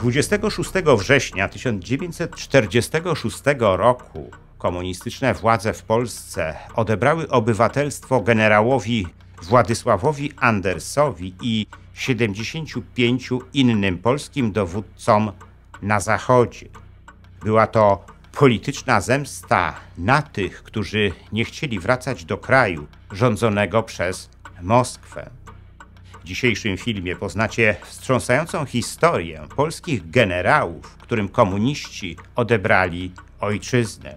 26 września 1946 roku komunistyczne władze w Polsce odebrały obywatelstwo generałowi Władysławowi Andersowi i 75 innym polskim dowódcom na Zachodzie. Była to polityczna zemsta na tych, którzy nie chcieli wracać do kraju rządzonego przez Moskwę. W dzisiejszym filmie poznacie wstrząsającą historię polskich generałów, którym komuniści odebrali ojczyznę.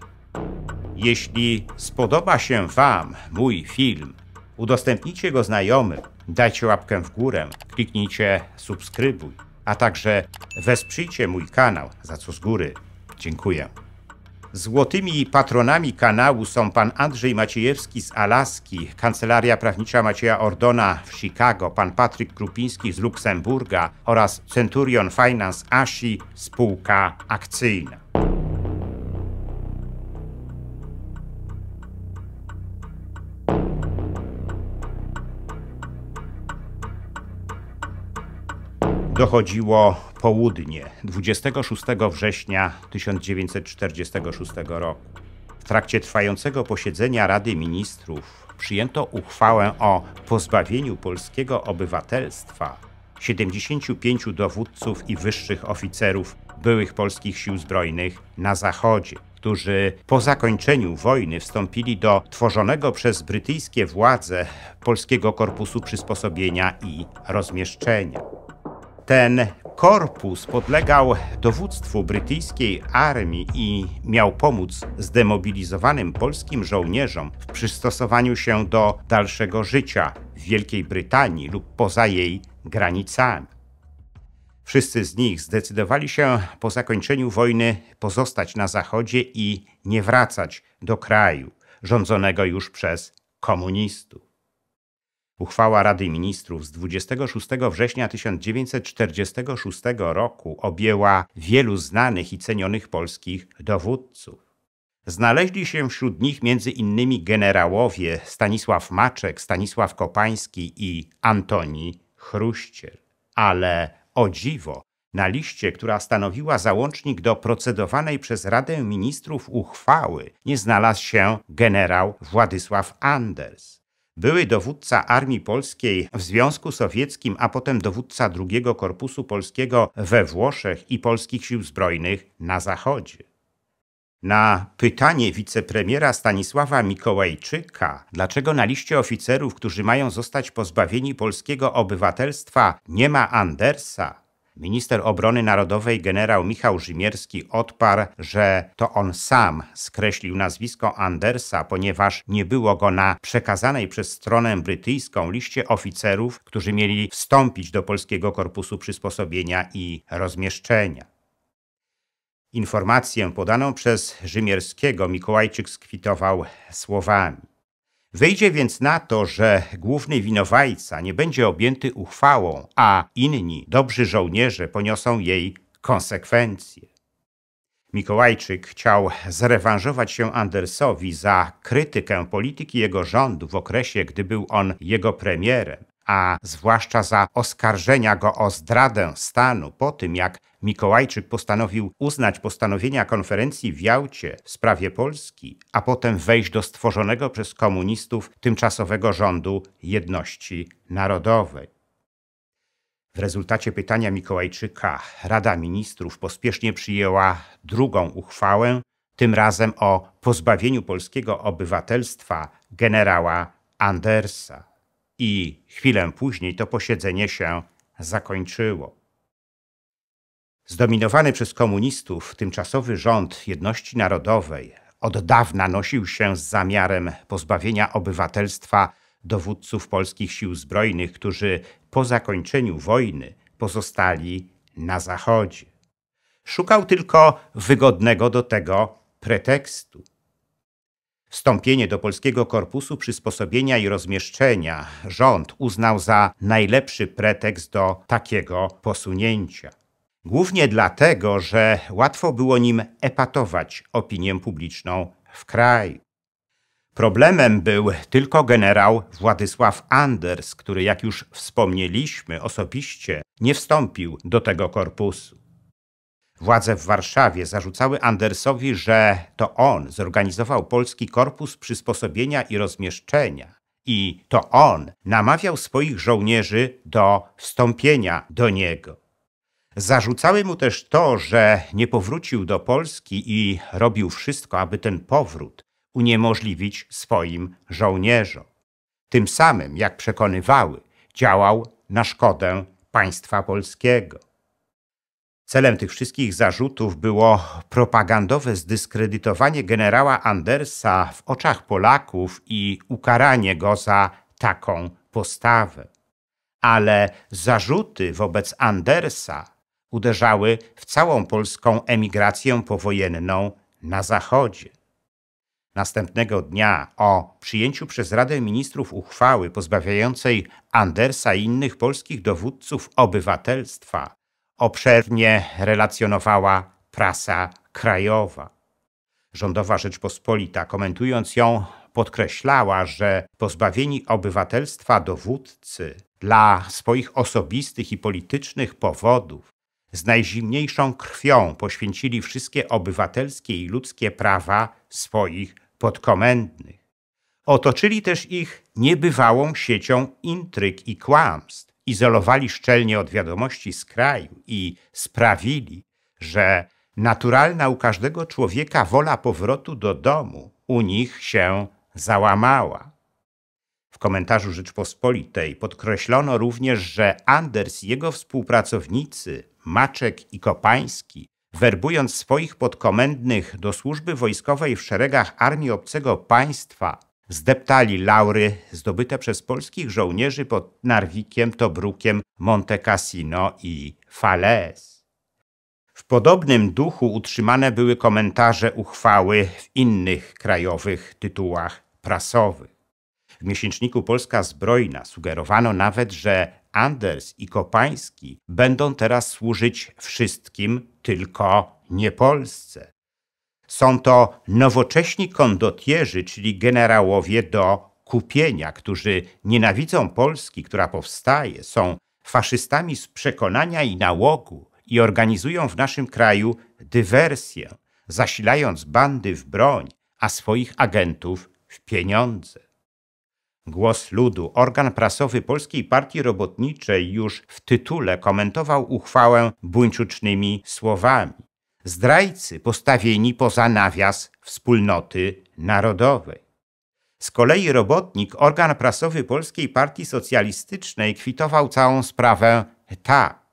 Jeśli spodoba się Wam mój film, udostępnijcie go znajomym, dajcie łapkę w górę, kliknijcie subskrybuj, a także wesprzyjcie mój kanał, za co z góry dziękuję. Złotymi patronami kanału są pan Andrzej Maciejewski z Alaski, Kancelaria Prawnicza Macieja Ordona w Chicago, pan Patryk Krupiński z Luksemburga oraz Centurion Finance ASI, spółka akcyjna. Dochodziło południe 26 września 1946 roku. W trakcie trwającego posiedzenia Rady Ministrów przyjęto uchwałę o pozbawieniu polskiego obywatelstwa 75 dowódców i wyższych oficerów byłych polskich sił zbrojnych na Zachodzie, którzy po zakończeniu wojny wstąpili do tworzonego przez brytyjskie władze Polskiego Korpusu Przysposobienia i Rozmieszczenia. Ten korpus podlegał dowództwu brytyjskiej armii i miał pomóc zdemobilizowanym polskim żołnierzom w przystosowaniu się do dalszego życia w Wielkiej Brytanii lub poza jej granicami. Wszyscy z nich zdecydowali się po zakończeniu wojny pozostać na Zachodzie i nie wracać do kraju rządzonego już przez komunistów. Uchwała Rady Ministrów z 26 września 1946 roku objęła wielu znanych i cenionych polskich dowódców. Znaleźli się wśród nich m.in. generałowie Stanisław Maczek, Stanisław Kopański i Antoni Chruściel. Ale o dziwo, na liście, która stanowiła załącznik do procedowanej przez Radę Ministrów uchwały, nie znalazł się generał Władysław Anders. Były dowódca Armii Polskiej w Związku Sowieckim, a potem dowódca II Korpusu Polskiego we Włoszech i Polskich Sił Zbrojnych na Zachodzie. Na pytanie wicepremiera Stanisława Mikołajczyka, dlaczego na liście oficerów, którzy mają zostać pozbawieni polskiego obywatelstwa, nie ma Andersa, minister obrony narodowej generał Michał Rzymierski odparł, że to on sam skreślił nazwisko Andersa, ponieważ nie było go na przekazanej przez stronę brytyjską liście oficerów, którzy mieli wstąpić do Polskiego Korpusu Przysposobienia i Rozmieszczenia. Informację podaną przez Rzymierskiego Mikołajczyk skwitował słowami: wyjdzie więc na to, że główny winowajca nie będzie objęty uchwałą, a inni dobrzy żołnierze poniosą jej konsekwencje. Mikołajczyk chciał zrewanżować się Andersowi za krytykę polityki jego rządu w okresie, gdy był on jego premierem, a zwłaszcza za oskarżenia go o zdradę stanu po tym, jak Mikołajczyk postanowił uznać postanowienia konferencji w Jałcie w sprawie Polski, a potem wejść do stworzonego przez komunistów tymczasowego rządu jedności narodowej. W rezultacie pytania Mikołajczyka Rada Ministrów pospiesznie przyjęła drugą uchwałę, tym razem o pozbawieniu polskiego obywatelstwa generała Andersa. I chwilę później to posiedzenie się zakończyło. Zdominowany przez komunistów tymczasowy rząd jedności narodowej od dawna nosił się z zamiarem pozbawienia obywatelstwa dowódców polskich sił zbrojnych, którzy po zakończeniu wojny pozostali na Zachodzie. Szukał tylko wygodnego do tego pretekstu. Wstąpienie do Polskiego Korpusu Przysposobienia i Rozmieszczenia rząd uznał za najlepszy pretekst do takiego posunięcia. Głównie dlatego, że łatwo było nim epatować opinię publiczną w kraju. Problemem był tylko generał Władysław Anders, który, jak już wspomnieliśmy, osobiście nie wstąpił do tego korpusu. Władze w Warszawie zarzucały Andersowi, że to on zorganizował Polski Korpus Przysposobienia i Rozmieszczenia i to on namawiał swoich żołnierzy do wstąpienia do niego. Zarzucały mu też to, że nie powrócił do Polski i robił wszystko, aby ten powrót uniemożliwić swoim żołnierzom. Tym samym, jak przekonywały, działał na szkodę państwa polskiego. Celem tych wszystkich zarzutów było propagandowe zdyskredytowanie generała Andersa w oczach Polaków i ukaranie go za taką postawę. Ale zarzuty wobec Andersa uderzały w całą polską emigrację powojenną na Zachodzie. Następnego dnia o przyjęciu przez Radę Ministrów uchwały pozbawiającej Andersa i innych polskich dowódców obywatelstwa obszernie relacjonowała prasa krajowa. Rządowa Rzeczpospolita, komentując ją, podkreślała, że pozbawieni obywatelstwa dowódcy dla swoich osobistych i politycznych powodów z najzimniejszą krwią poświęcili wszystkie obywatelskie i ludzkie prawa swoich podkomendnych. Otoczyli też ich niebywałą siecią intryg i kłamstw, izolowali szczelnie od wiadomości z kraju i sprawili, że naturalna u każdego człowieka wola powrotu do domu u nich się załamała. W komentarzu Rzeczpospolitej podkreślono również, że Anders i jego współpracownicy Maczek i Kopański, werbując swoich podkomendnych do służby wojskowej w szeregach armii obcego państwa, zdeptali laury zdobyte przez polskich żołnierzy pod Narwikiem, Tobrukiem, Monte Cassino i Falaise. W podobnym duchu utrzymane były komentarze uchwały w innych krajowych tytułach prasowych. W miesięczniku Polska Zbrojna sugerowano nawet, że Anders i Kopański będą teraz służyć wszystkim, tylko nie Polsce. Są to nowocześni kondotierzy, czyli generałowie do kupienia, którzy nienawidzą Polski, która powstaje, są faszystami z przekonania i nałogu i organizują w naszym kraju dywersję, zasilając bandy w broń, a swoich agentów w pieniądze. Głos Ludu, organ prasowy Polskiej Partii Robotniczej, już w tytule komentował uchwałę buńczucznymi słowami: zdrajcy postawieni poza nawias wspólnoty narodowej. Z kolei Robotnik, organ prasowy Polskiej Partii Socjalistycznej, kwitował całą sprawę tak.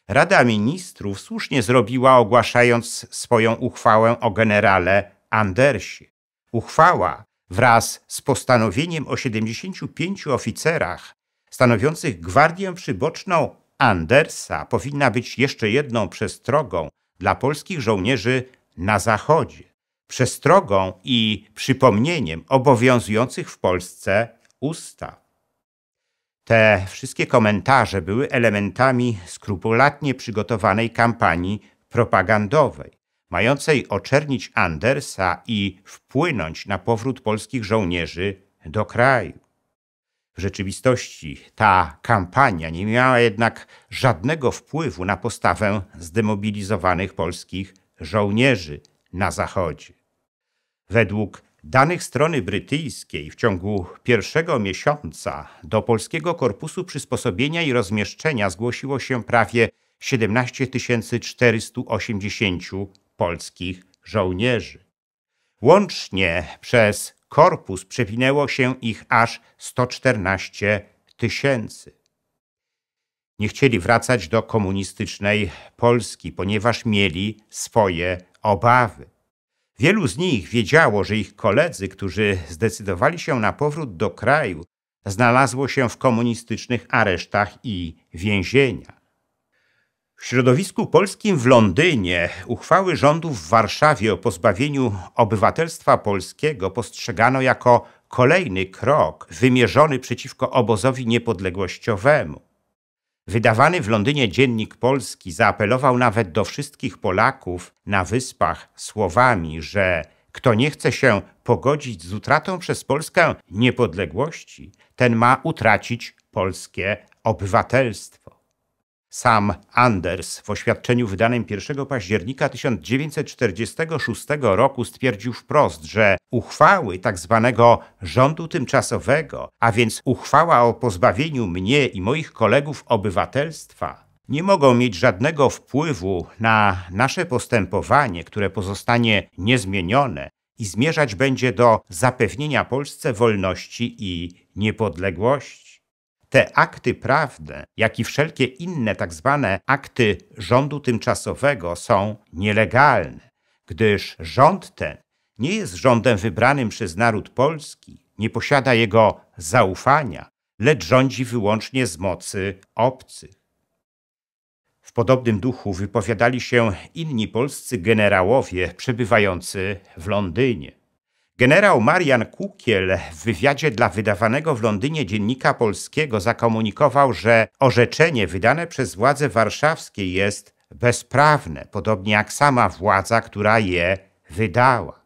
Rada Ministrów słusznie zrobiła, ogłaszając swoją uchwałę o generale Andersie. Uchwała wraz z postanowieniem o 75 oficerach stanowiących gwardię przyboczną Andersa powinna być jeszcze jedną przestrogą dla polskich żołnierzy na Zachodzie. Przestrogą i przypomnieniem obowiązujących w Polsce ustaw. Te wszystkie komentarze były elementami skrupulatnie przygotowanej kampanii propagandowej, mającej oczernić Andersa i wpłynąć na powrót polskich żołnierzy do kraju. W rzeczywistości ta kampania nie miała jednak żadnego wpływu na postawę zdemobilizowanych polskich żołnierzy na Zachodzie. Według danych strony brytyjskiej w ciągu pierwszego miesiąca do Polskiego Korpusu Przysposobienia i Rozmieszczenia zgłosiło się prawie 17 480 polskich żołnierzy. Łącznie przez korpus przewinęło się ich aż 114 000. Nie chcieli wracać do komunistycznej Polski, ponieważ mieli swoje obawy. Wielu z nich wiedziało, że ich koledzy, którzy zdecydowali się na powrót do kraju, znalazło się w komunistycznych aresztach i więzieniach. W środowisku polskim w Londynie uchwały rządu w Warszawie o pozbawieniu obywatelstwa polskiego postrzegano jako kolejny krok wymierzony przeciwko obozowi niepodległościowemu. Wydawany w Londynie Dziennik Polski zaapelował nawet do wszystkich Polaków na Wyspach słowami, że kto nie chce się pogodzić z utratą przez Polskę niepodległości, ten ma utracić polskie obywatelstwo. Sam Anders w oświadczeniu wydanym 1 października 1946 roku stwierdził wprost, że uchwały tzw. rządu tymczasowego, a więc uchwała o pozbawieniu mnie i moich kolegów obywatelstwa, nie mogą mieć żadnego wpływu na nasze postępowanie, które pozostanie niezmienione i zmierzać będzie do zapewnienia Polsce wolności i niepodległości. Te akty prawne, jak i wszelkie inne tzw. akty rządu tymczasowego są nielegalne, gdyż rząd ten nie jest rządem wybranym przez naród polski, nie posiada jego zaufania, lecz rządzi wyłącznie z mocy obcych. W podobnym duchu wypowiadali się inni polscy generałowie przebywający w Londynie. Generał Marian Kukiel w wywiadzie dla wydawanego w Londynie Dziennika Polskiego zakomunikował, że orzeczenie wydane przez władze warszawskie jest bezprawne, podobnie jak sama władza, która je wydała.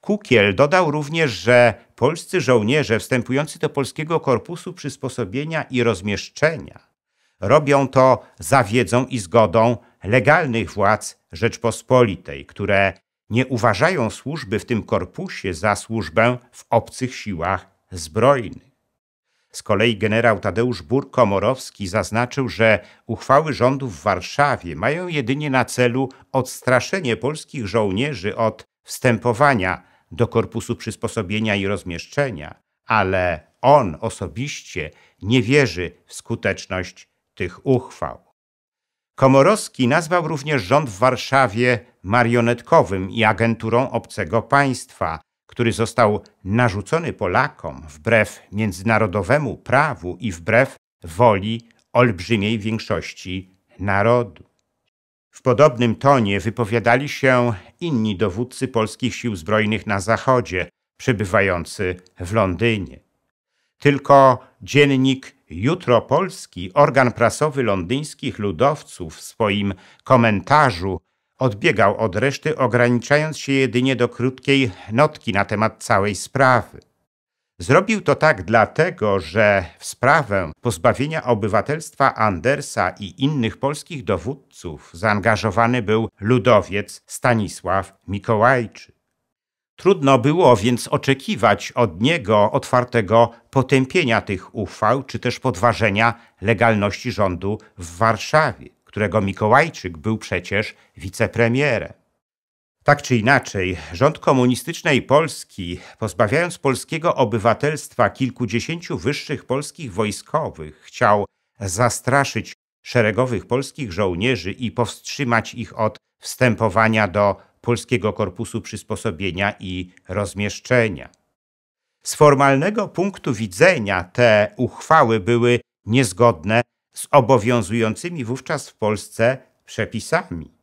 Kukiel dodał również, że polscy żołnierze wstępujący do Polskiego Korpusu Przysposobienia i Rozmieszczenia robią to za wiedzą i zgodą legalnych władz Rzeczpospolitej, które nie uważają służby w tym korpusie za służbę w obcych siłach zbrojnych. Z kolei generał Tadeusz Bur-Komorowski zaznaczył, że uchwały rządu w Warszawie mają jedynie na celu odstraszenie polskich żołnierzy od wstępowania do Korpusu Przysposobienia i Rozmieszczenia, ale on osobiście nie wierzy w skuteczność tych uchwał. Komorowski nazwał również rząd w Warszawie marionetkowym i agenturą obcego państwa, który został narzucony Polakom wbrew międzynarodowemu prawu i wbrew woli olbrzymiej większości narodu. W podobnym tonie wypowiadali się inni dowódcy polskich sił zbrojnych na Zachodzie, przebywający w Londynie. Tylko dziennik Jutro Polski, organ prasowy londyńskich ludowców, w swoim komentarzu odbiegał od reszty, ograniczając się jedynie do krótkiej notki na temat całej sprawy. Zrobił to tak dlatego, że w sprawę pozbawienia obywatelstwa Andersa i innych polskich dowódców zaangażowany był ludowiec Stanisław Mikołajczyk. Trudno było więc oczekiwać od niego otwartego potępienia tych uchwał, czy też podważenia legalności rządu w Warszawie, którego Mikołajczyk był przecież wicepremierem. Tak czy inaczej, rząd komunistycznej Polski, pozbawiając polskiego obywatelstwa kilkudziesięciu wyższych polskich wojskowych, chciał zastraszyć szeregowych polskich żołnierzy i powstrzymać ich od wstępowania do Polskiego Korpusu Przysposobienia i Rozmieszczenia. Z formalnego punktu widzenia te uchwały były niezgodne z obowiązującymi wówczas w Polsce przepisami.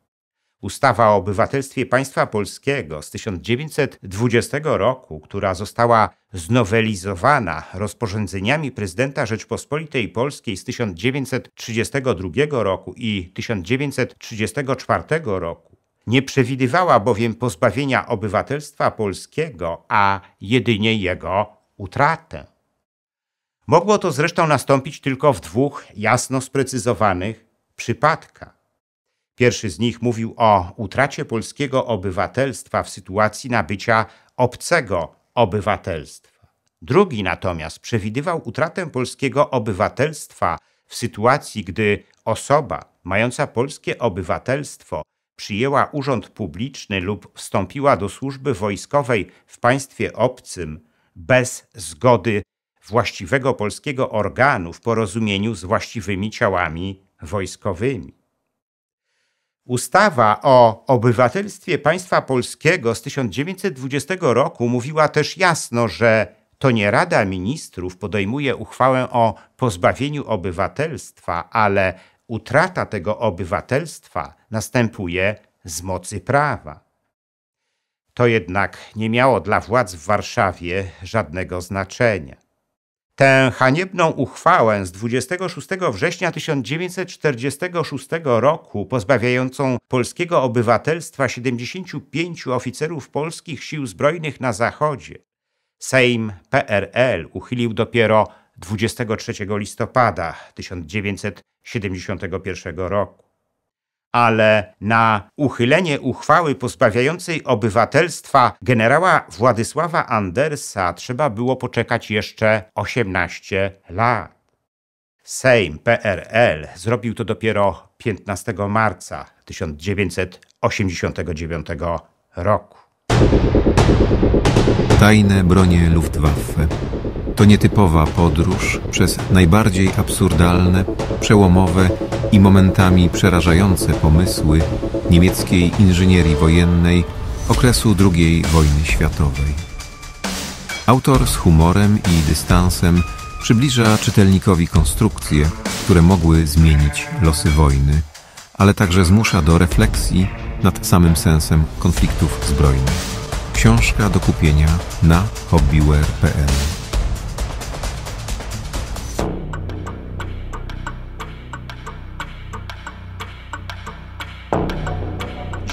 Ustawa o obywatelstwie państwa polskiego z 1920 roku, która została znowelizowana rozporządzeniami prezydenta Rzeczpospolitej Polskiej z 1932 roku i 1934 roku, nie przewidywała bowiem pozbawienia obywatelstwa polskiego, a jedynie jego utratę. Mogło to zresztą nastąpić tylko w dwóch jasno sprecyzowanych przypadkach. Pierwszy z nich mówił o utracie polskiego obywatelstwa w sytuacji nabycia obcego obywatelstwa. Drugi natomiast przewidywał utratę polskiego obywatelstwa w sytuacji, gdy osoba mająca polskie obywatelstwo przyjęła urząd publiczny lub wstąpiła do służby wojskowej w państwie obcym bez zgody właściwego polskiego organu w porozumieniu z właściwymi ciałami wojskowymi. Ustawa o obywatelstwie państwa polskiego z 1920 roku mówiła też jasno, że to nie Rada Ministrów podejmuje uchwałę o pozbawieniu obywatelstwa, ale utrata tego obywatelstwa następuje z mocy prawa. To jednak nie miało dla władz w Warszawie żadnego znaczenia. Tę haniebną uchwałę z 26 września 1946 roku, pozbawiającą polskiego obywatelstwa 75 oficerów polskich sił zbrojnych na Zachodzie, Sejm PRL uchylił dopiero 23 listopada 1951 1971 roku. Ale na uchylenie uchwały pozbawiającej obywatelstwa generała Władysława Andersa trzeba było poczekać jeszcze 18 lat. Sejm PRL zrobił to dopiero 15 marca 1989 roku. Tajne bronie Luftwaffe. To nietypowa podróż przez najbardziej absurdalne, przełomowe i momentami przerażające pomysły niemieckiej inżynierii wojennej okresu II wojny światowej. Autor z humorem i dystansem przybliża czytelnikowi konstrukcje, które mogły zmienić losy wojny, ale także zmusza do refleksji nad samym sensem konfliktów zbrojnych. Książka do kupienia na hobbyware.pl.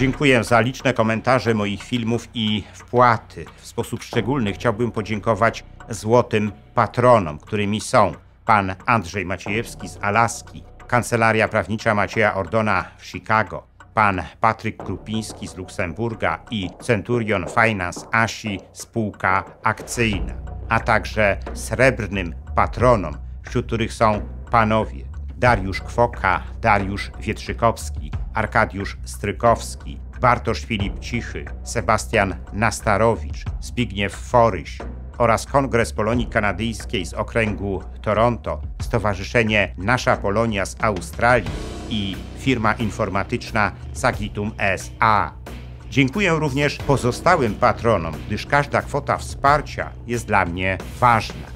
Dziękuję za liczne komentarze moich filmów i wpłaty. W sposób szczególny chciałbym podziękować złotym patronom, którymi są pan Andrzej Maciejewski z Alaski, Kancelaria Prawnicza Macieja Ordona w Chicago, pan Patryk Krupiński z Luksemburga i Centurion Finance ASI spółka akcyjna, a także srebrnym patronom, wśród których są panowie Dariusz Kwoka, Dariusz Wietrzykowski, Arkadiusz Strykowski, Bartosz Filip Cichy, Sebastian Nastarowicz, Zbigniew Foryś oraz Kongres Polonii Kanadyjskiej z okręgu Toronto, Stowarzyszenie Nasza Polonia z Australii i firma informatyczna Sagitum SA. Dziękuję również pozostałym patronom, gdyż każda kwota wsparcia jest dla mnie ważna.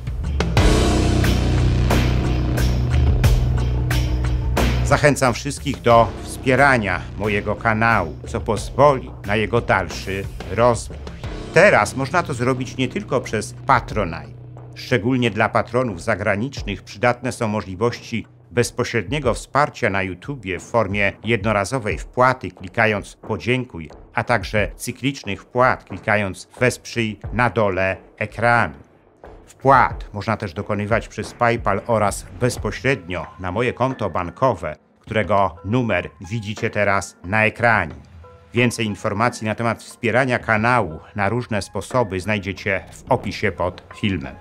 Zachęcam wszystkich do wspierania mojego kanału, co pozwoli na jego dalszy rozwój. Teraz można to zrobić nie tylko przez Patronite. Szczególnie dla patronów zagranicznych przydatne są możliwości bezpośredniego wsparcia na YouTubie w formie jednorazowej wpłaty klikając podziękuj, a także cyklicznych wpłat klikając wesprzyj na dole ekranu. Wpłat można też dokonywać przez PayPal oraz bezpośrednio na moje konto bankowe, którego numer widzicie teraz na ekranie. Więcej informacji na temat wspierania kanału na różne sposoby znajdziecie w opisie pod filmem.